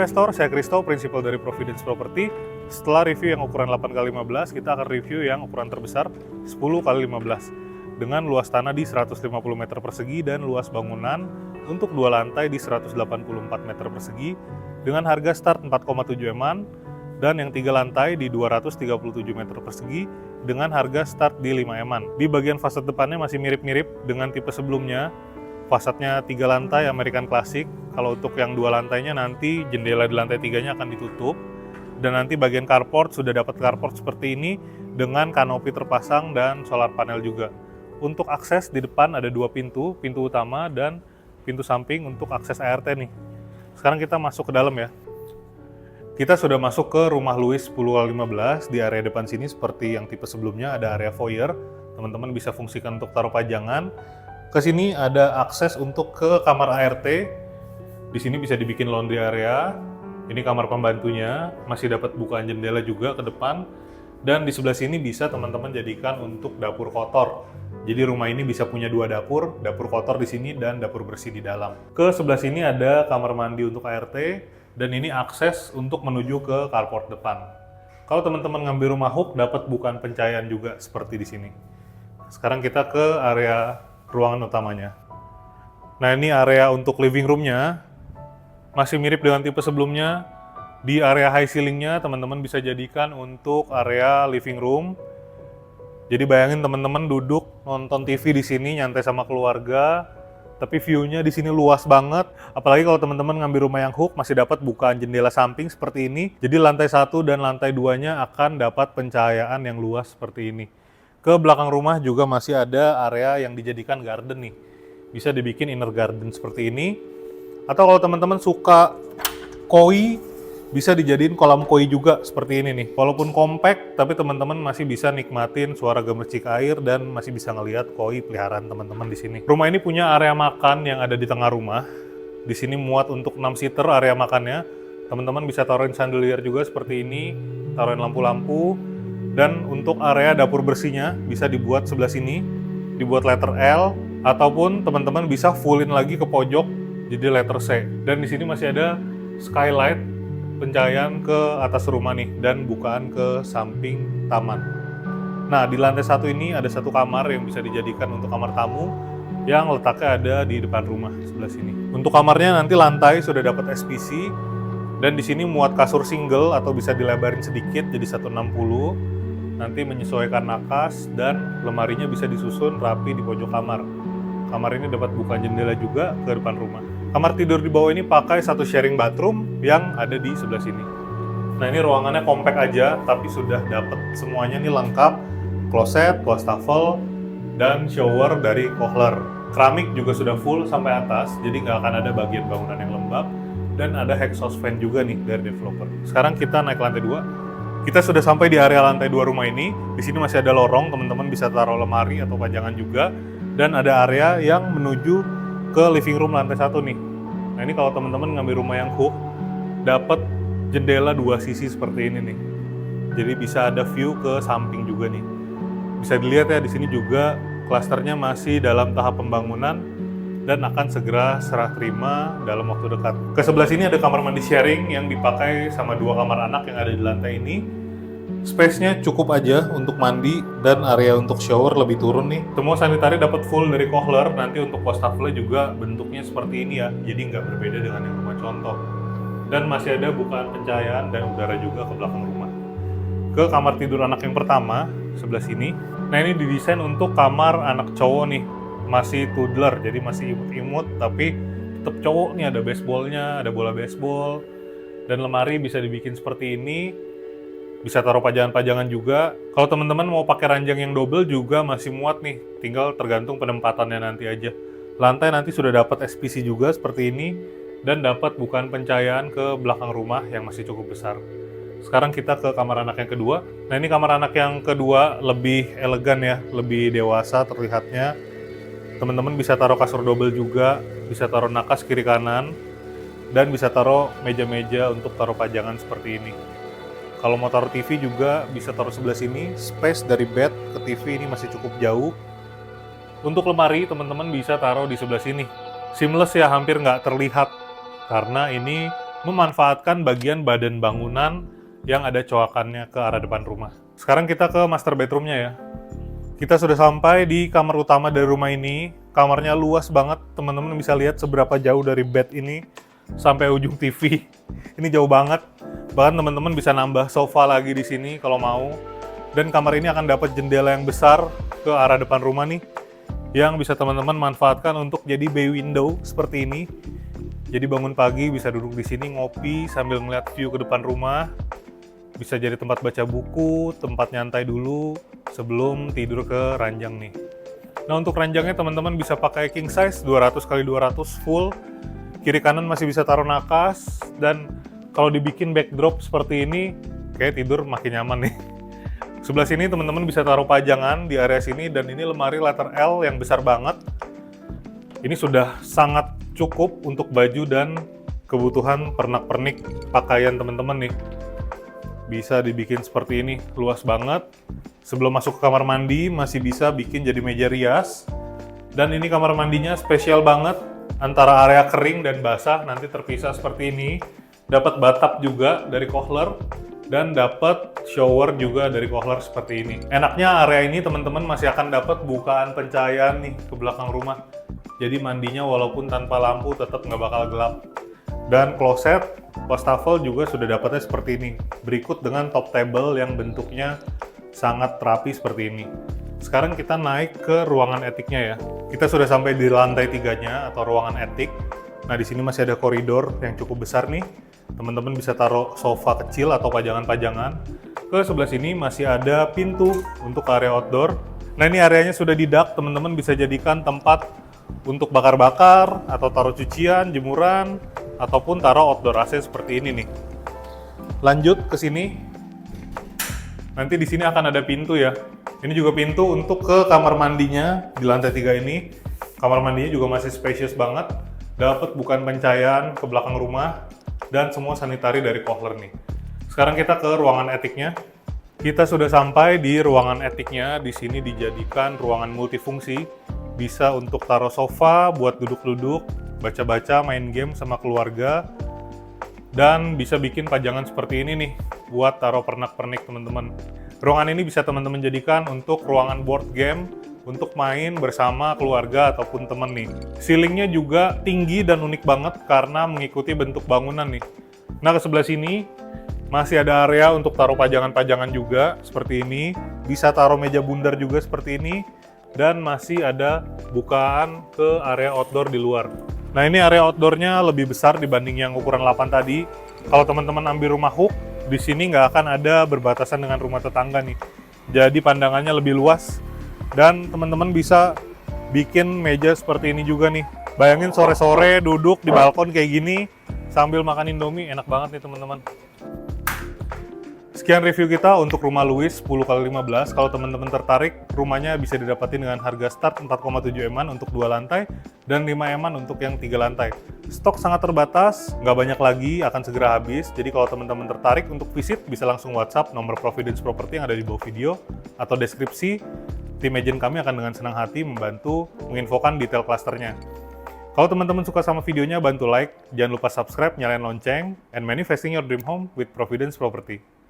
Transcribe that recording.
investor, saya Kristo, prinsipal dari Providence Property. Setelah review yang ukuran 8x15, kita akan review yang ukuran terbesar 10x15 dengan luas tanah di 150 meter persegi dan luas bangunan untuk 2 lantai di 184 meter persegi dengan harga start 4,7 M-an dan yang 3 lantai di 237 meter persegi dengan harga start di 5 M-an. Di bagian fasad depannya masih mirip-mirip dengan tipe sebelumnya. Fasadnya 3 lantai American Classic. Kalau untuk yang 2 lantainya nanti jendela di lantai 3-nya akan ditutup. Dan nanti bagian carport sudah dapat carport seperti ini dengan kanopi terpasang dan solar panel juga. Untuk akses di depan ada 2 pintu, pintu utama dan pintu samping untuk akses ART nih. Sekarang kita masuk ke dalam ya. Kita sudah masuk ke rumah Louis 10x15. Di area depan sini seperti yang tipe sebelumnya ada area foyer. Teman-teman bisa fungsikan untuk taruh pajangan. Ke sini ada akses untuk ke kamar ART. Di sini bisa dibikin laundry area. Ini kamar pembantunya, masih dapat bukaan jendela juga ke depan. Dan di sebelah sini bisa teman-teman jadikan untuk dapur kotor. Jadi rumah ini bisa punya 2 dapur kotor di sini dan dapur bersih di dalam. Ke sebelah sini ada kamar mandi untuk ART dan ini akses untuk menuju ke carport depan. Kalau teman-teman ngambil rumah hook dapat bukaan pencahayaan juga seperti di sini. Sekarang kita ke area ruangan utamanya. Nah, ini area untuk living room-nya. Masih mirip dengan tipe sebelumnya. Di area high ceiling-nya, teman-teman bisa jadikan untuk area living room. Jadi bayangin teman-teman duduk nonton TV di sini nyantai sama keluarga. Tapi view-nya di sini luas banget. Apalagi kalau teman-teman ngambil rumah yang hook, masih dapat bukaan jendela samping seperti ini. Jadi lantai 1 dan lantai 2-nya akan dapat pencahayaan yang luas seperti ini. Ke belakang rumah juga masih ada area yang dijadikan garden nih. Bisa dibikin inner garden seperti ini. Atau kalau teman-teman suka koi, bisa dijadiin kolam koi juga seperti ini nih. Walaupun compact, tapi teman-teman masih bisa nikmatin suara gemercik air dan masih bisa ngelihat koi peliharaan teman-teman di sini. Rumah ini punya area makan yang ada di tengah rumah. Di sini muat untuk 6 seater area makannya. Teman-teman bisa taruhin chandelier juga seperti ini, taruhin lampu-lampu. Dan untuk area dapur bersihnya bisa dibuat sebelah sini, dibuat letter L, ataupun teman-teman bisa fullin lagi ke pojok jadi letter C. Dan di sini masih ada skylight, pencahayaan ke atas rumah nih, dan bukaan ke samping taman. Nah, di lantai 1 ini ada 1 kamar yang bisa dijadikan untuk kamar tamu yang letaknya ada di depan rumah sebelah sini. Untuk kamarnya nanti lantai sudah dapat SPC, dan di sini muat kasur single atau bisa dilebarin sedikit jadi 160. Nanti menyesuaikan nakas dan lemarinya bisa disusun rapi di pojok kamar. Kamar ini dapat buka jendela juga ke depan rumah. Kamar tidur di bawah ini pakai 1 sharing bathroom yang ada di sebelah sini. Nah, ini ruangannya compact aja, tapi sudah dapat semuanya nih lengkap. Kloset, wastafel, dan shower dari Kohler. Keramik juga sudah full sampai atas, jadi nggak akan ada bagian bangunan yang lembab. Dan ada exhaust fan juga nih dari developer. Sekarang kita naik ke lantai 2. Kita sudah sampai di area lantai 2 rumah ini. Di sini masih ada lorong, teman-teman bisa taruh lemari atau pajangan juga. Dan ada area yang menuju ke living room lantai 1 nih. Nah, ini kalau teman-teman ngambil rumah yang hook, dapat jendela 2 sisi seperti ini nih. Jadi bisa ada view ke samping juga nih. Bisa dilihat ya, di sini juga klasternya masih dalam tahap pembangunan dan akan segera serah terima dalam waktu dekat. Ke sebelah sini ada kamar mandi sharing yang dipakai sama 2 kamar anak yang ada di lantai ini. Space-nya cukup aja untuk mandi dan area untuk shower lebih turun nih. Semua sanitari dapat full dari Kohler. Nanti untuk wastafelnya juga bentuknya seperti ini ya, jadi nggak berbeda dengan yang rumah contoh. Dan masih ada bukaan pencahayaan dan udara juga ke belakang rumah. Ke kamar tidur anak yang pertama, sebelah sini. Nah, ini didesain untuk kamar anak cowok nih. Masih toddler, jadi masih imut-imut, tapi tetap cowok nih. Ada baseballnya, ada bola baseball, dan lemari bisa dibikin seperti ini. Bisa taruh pajangan-pajangan juga. Kalau teman-teman mau pakai ranjang yang double juga masih muat nih, tinggal tergantung penempatannya nanti aja. Lantai nanti sudah dapat SPC juga seperti ini, dan dapat bukaan pencahayaan ke belakang rumah yang masih cukup besar. Sekarang kita ke kamar anak yang kedua. Nah, ini kamar anak yang kedua lebih elegan ya, lebih dewasa terlihatnya. Teman-teman bisa taruh kasur double juga, bisa taruh nakas kiri kanan, dan bisa taruh meja-meja untuk taruh pajangan seperti ini. Kalau mau taruh TV juga bisa taruh sebelah sini. Space dari bed ke TV ini masih cukup jauh. Untuk lemari, teman-teman bisa taruh di sebelah sini. Seamless ya, hampir nggak terlihat. Karena ini memanfaatkan bagian badan bangunan yang ada coakannya ke arah depan rumah. Sekarang kita ke master bedroomnya ya. Kita sudah sampai di kamar utama dari rumah ini. Kamarnya luas banget, teman-teman bisa lihat seberapa jauh dari bed ini sampai ujung TV. Ini jauh banget. Bahkan teman-teman bisa nambah sofa lagi di sini kalau mau. Dan kamar ini akan dapat jendela yang besar ke arah depan rumah nih, yang bisa teman-teman manfaatkan untuk jadi bay window seperti ini. Jadi bangun pagi bisa duduk di sini ngopi sambil ngeliat view ke depan rumah. Bisa jadi tempat baca buku, tempat nyantai dulu sebelum tidur ke ranjang nih. Nah, untuk ranjangnya teman-teman bisa pakai king size 200x200 full. Kiri kanan masih bisa taruh nakas, dan kalau dibikin backdrop seperti ini kayak tidur makin nyaman nih. Sebelah sini teman-teman bisa taruh pajangan di area sini, dan ini lemari letter L yang besar banget. Ini sudah sangat cukup untuk baju dan kebutuhan pernak-pernik pakaian teman-teman nih. Bisa dibikin seperti ini, luas banget. Sebelum masuk ke kamar mandi masih bisa bikin jadi meja rias. Dan ini kamar mandinya spesial banget, antara area kering dan basah nanti terpisah seperti ini. Dapat bathtub juga dari Kohler, dan dapat shower juga dari Kohler seperti ini. Enaknya area ini teman-teman masih akan dapat bukaan pencahayaan nih ke belakang rumah. Jadi mandinya walaupun tanpa lampu tetap nggak bakal gelap. Dan kloset, wastafel juga sudah dapatnya seperti ini. Berikut dengan top table yang bentuknya sangat rapi seperti ini. Sekarang kita naik ke ruangan etiknya ya. Kita sudah sampai di lantai 3-nya atau ruangan etik. Nah, di sini masih ada koridor yang cukup besar nih. Teman-teman bisa taruh sofa kecil atau pajangan-pajangan. Ke sebelah sini masih ada pintu untuk area outdoor. Nah, ini areanya sudah di-dak, teman-teman bisa jadikan tempat untuk bakar-bakar atau taruh cucian, jemuran, ataupun taruh outdoor AC seperti ini nih. Lanjut ke sini. Nanti di sini akan ada pintu ya. Ini juga pintu untuk ke kamar mandinya di lantai 3 ini. Kamar mandinya juga masih spacious banget. Dapat bukaan pencahayaan ke belakang rumah dan semua sanitari dari Kohler nih. Sekarang kita ke ruangan etiknya. Kita sudah sampai di ruangan etiknya. Di sini dijadikan ruangan multifungsi. Bisa untuk taruh sofa buat duduk-duduk, baca-baca, main game sama keluarga. Dan bisa bikin pajangan seperti ini nih, buat taruh pernak-pernik teman-teman. Ruangan ini bisa teman-teman jadikan untuk ruangan board game, untuk main bersama keluarga ataupun teman nih. Ceilingnya juga tinggi dan unik banget karena mengikuti bentuk bangunan nih. Nah, ke sebelah sini masih ada area untuk taruh pajangan-pajangan juga, seperti ini. Bisa taruh meja bundar juga seperti ini. Dan masih ada bukaan ke area outdoor di luar. Nah, ini area outdoornya lebih besar dibanding yang ukuran 8 tadi. Kalau teman-teman ambil rumah hook, di sini nggak akan ada berbatasan dengan rumah tetangga nih. Jadi pandangannya lebih luas. Dan teman-teman bisa bikin meja seperti ini juga nih. Bayangin sore-sore duduk di balkon kayak gini sambil makan Indomie, enak banget nih teman-teman. Sekian review kita untuk rumah Louis 10x15. Kalau teman-teman tertarik, rumahnya bisa didapatin dengan harga start 4,7 M-an untuk 2 lantai dan 5 M-an untuk yang 3 lantai. Stok sangat terbatas, nggak banyak lagi, akan segera habis. Jadi kalau teman-teman tertarik untuk visit, bisa langsung WhatsApp nomor Providence Property yang ada di bawah video atau deskripsi. Tim agent kami akan dengan senang hati membantu menginfokan detail klasternya. Kalau teman-teman suka sama videonya, bantu like, jangan lupa subscribe, nyalain lonceng, and manifesting your dream home with Providence Property.